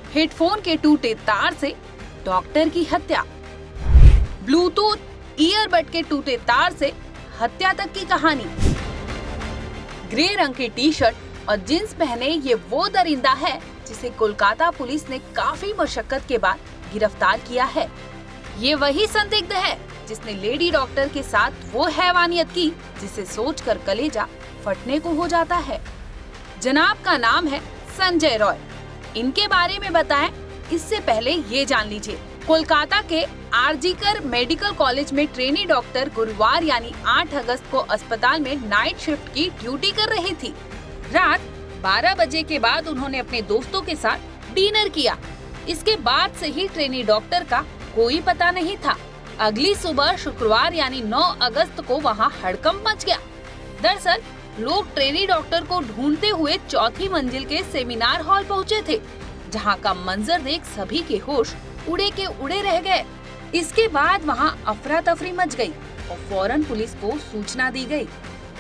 Headphone के टूटे तार से डॉक्टर की हत्या, ब्लूटूथ ईयरबड के टूटे तार से हत्या तक की कहानी। ग्रे रंग की टी शर्ट और जींस पहने ये वो दरिंदा है जिसे कोलकाता पुलिस ने काफी मशक्कत के बाद गिरफ्तार किया है। ये वही संदिग्ध है जिसने लेडी डॉक्टर के साथ वो हैवानियत की जिसे सोचकर कलेजा फटने को हो जाता है। जनाब का नाम है संजय रॉय। इनके बारे में बताएं इससे पहले ये जान लीजिए, कोलकाता के आरजीकर मेडिकल कॉलेज में ट्रेनी डॉक्टर गुरुवार यानी 8 अगस्त को अस्पताल में नाइट शिफ्ट की ड्यूटी कर रही थी। रात 12 बजे के बाद उन्होंने अपने दोस्तों के साथ डिनर किया। इसके बाद से ही ट्रेनी डॉक्टर का कोई पता नहीं था। अगली सुबह शुक्रवार यानी 9 अगस्त को वहां हड़कंप मच गया। दरअसल लोग ट्रेनी डॉक्टर को ढूंढते हुए चौथी मंजिल के सेमिनार हॉल पहुंचे थे, जहां का मंजर देख सभी के होश उड़े के उड़े रह गए। इसके बाद वहां अफरा तफरी मच गई और फौरन पुलिस को सूचना दी गई।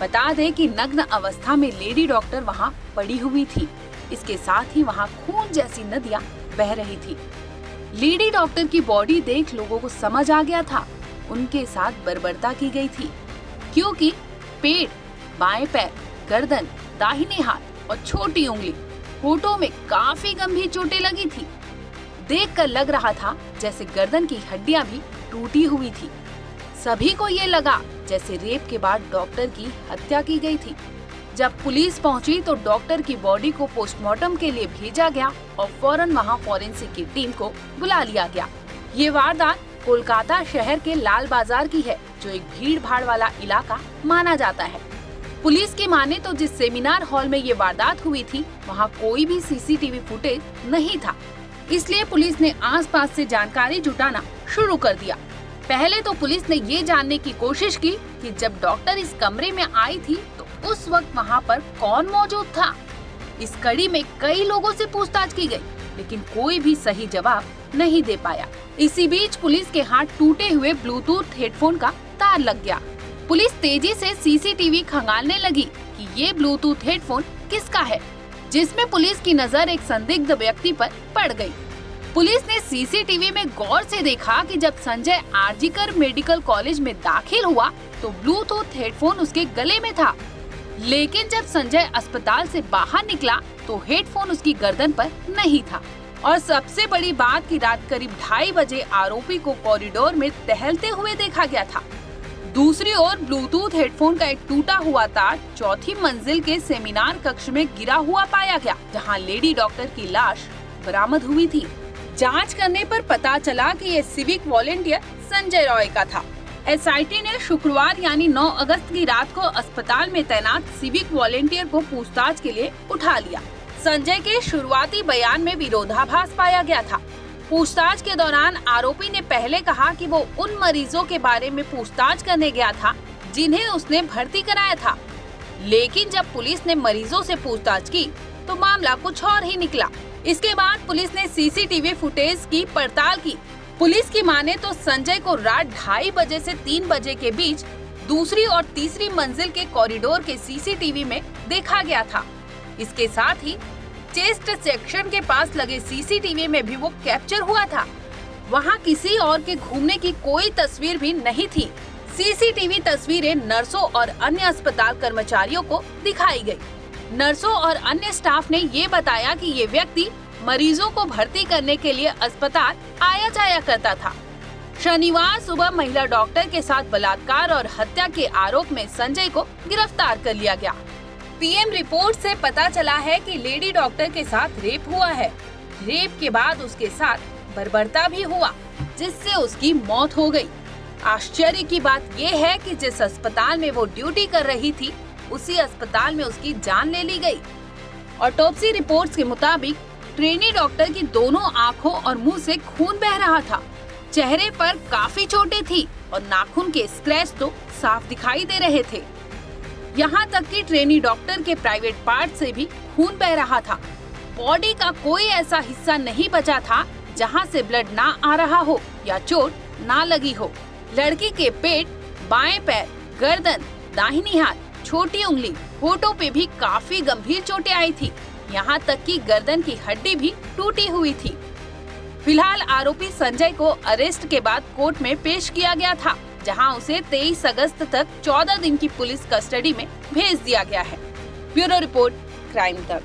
बता दें कि नग्न अवस्था में लेडी डॉक्टर वहां पड़ी हुई थी। इसके साथ ही वहां खून जैसी नदियां बह रही थी। लेडी डॉक्टर की बॉडी देख लोगों को समझ आ गया था उनके साथ बर्बरता की गई थी, क्योंकि पेट, बाएं पैर, गर्दन, दाहिने हाथ और छोटी उंगली, होठों में काफी गंभीर चोटें लगी थी। देखकर लग रहा था जैसे गर्दन की हड्डियां भी टूटी हुई थी। सभी को ये लगा जैसे रेप के बाद डॉक्टर की हत्या की गई थी। जब पुलिस पहुंची तो डॉक्टर की बॉडी को पोस्टमार्टम के लिए भेजा गया और फौरन वहां फॉरेंसिक की टीम को बुला लिया गया। ये वारदात कोलकाता शहर के लाल बाजार की है, जो एक भीड़ भाड़ वाला इलाका माना जाता है। पुलिस की माने तो जिस सेमिनार हॉल में ये वारदात हुई थी वहाँ कोई भी सीसीटीवी फुटेज नहीं था, इसलिए पुलिस ने आसपास से जानकारी जुटाना शुरू कर दिया। पहले तो पुलिस ने ये जानने की कोशिश की कि जब डॉक्टर इस कमरे में आई थी तो उस वक्त वहाँ पर कौन मौजूद था। इस कड़ी में कई लोगों से पूछताछ की गई, लेकिन कोई भी सही जवाब नहीं दे पाया। इसी बीच पुलिस के हाथ टूटे हुए ब्लूटूथ हेडफोन का तार लग गया। पुलिस तेजी से सीसीटीवी खंगालने लगी कि ये ब्लूटूथ हेडफोन किसका है, जिसमें पुलिस की नजर एक संदिग्ध व्यक्ति पर पड़ गई। पुलिस ने सीसीटीवी में गौर से देखा कि जब संजय आरजीकर मेडिकल कॉलेज में दाखिल हुआ तो ब्लूटूथ हेडफोन उसके गले में था, लेकिन जब संजय अस्पताल से बाहर निकला तो हेडफोन उसकी गर्दन पर नहीं था। और सबसे बड़ी बात कि रात करीब 2:30 बजे आरोपी को कॉरिडोर में टहलते हुए देखा गया था। दूसरी ओर ब्लूटूथ हेडफोन का एक टूटा हुआ तार चौथी मंजिल के सेमिनार कक्ष में गिरा हुआ पाया गया, जहां लेडी डॉक्टर की लाश बरामद हुई थी। जांच करने पर पता चला कि ये सिविक वॉलेंटियर संजय रॉय का था। एसआईटी ने शुक्रवार यानी 9 अगस्त की रात को अस्पताल में तैनात सिविक वॉलेंटियर को पूछताछ के लिए उठा लिया। संजय के शुरुआती बयान में विरोधाभास पाया गया था। पूछताछ के दौरान आरोपी ने पहले कहा कि वो उन मरीजों के बारे में पूछताछ करने गया था जिन्हें उसने भर्ती कराया था, लेकिन जब पुलिस ने मरीजों से पूछताछ की तो मामला कुछ और ही निकला। इसके बाद पुलिस ने सीसीटीवी फुटेज की पड़ताल की। पुलिस की माने तो संजय को रात 2:30 बजे से 3 बजे के बीच दूसरी और तीसरी मंजिल के कॉरिडोर के सीसीटीवी में देखा गया था। इसके साथ ही चेस्ट सेक्शन के पास लगे सीसीटीवी में भी वो कैप्चर हुआ था। वहाँ किसी और के घूमने की कोई तस्वीर भी नहीं थी। सीसीटीवी तस्वीरें नर्सों और अन्य अस्पताल कर्मचारियों को दिखाई गई। नर्सों और अन्य स्टाफ ने ये बताया कि ये व्यक्ति मरीजों को भर्ती करने के लिए अस्पताल आया जाया करता था। शनिवार सुबह महिला डॉक्टर के साथ बलात्कार और हत्या के आरोप में संजय को गिरफ्तार कर लिया गया। पीएम रिपोर्ट से पता चला है कि लेडी डॉक्टर के साथ रेप हुआ है। रेप के बाद उसके साथ बर्बरता भी हुआ, जिससे उसकी मौत हो गई। आश्चर्य की बात ये है कि जिस अस्पताल में वो ड्यूटी कर रही थी उसी अस्पताल में उसकी जान ले ली गई। ऑटोप्सी रिपोर्ट्स के मुताबिक ट्रेनी डॉक्टर की दोनों आंखों और मुंह से खून बह रहा था। चेहरे पर काफी चोटें थी और नाखून के स्क्रैच तो साफ दिखाई दे रहे थे। यहाँ तक कि ट्रेनी डॉक्टर के प्राइवेट पार्ट से भी खून बह रहा था। बॉडी का कोई ऐसा हिस्सा नहीं बचा था जहाँ से ब्लड ना आ रहा हो या चोट ना लगी हो। लड़की के पेट, बाएं पैर, गर्दन, दाहिनी हाथ, छोटी उंगली, होठों पे भी काफी गंभीर चोटें आई थी। यहाँ तक कि गर्दन की हड्डी भी टूटी हुई थी। फिलहाल आरोपी संजय को अरेस्ट के बाद कोर्ट में पेश किया गया था, जहां उसे 23 अगस्त तक 14 दिन की पुलिस कस्टडी में भेज दिया गया है। ब्यूरो रिपोर्ट, क्राइम तक।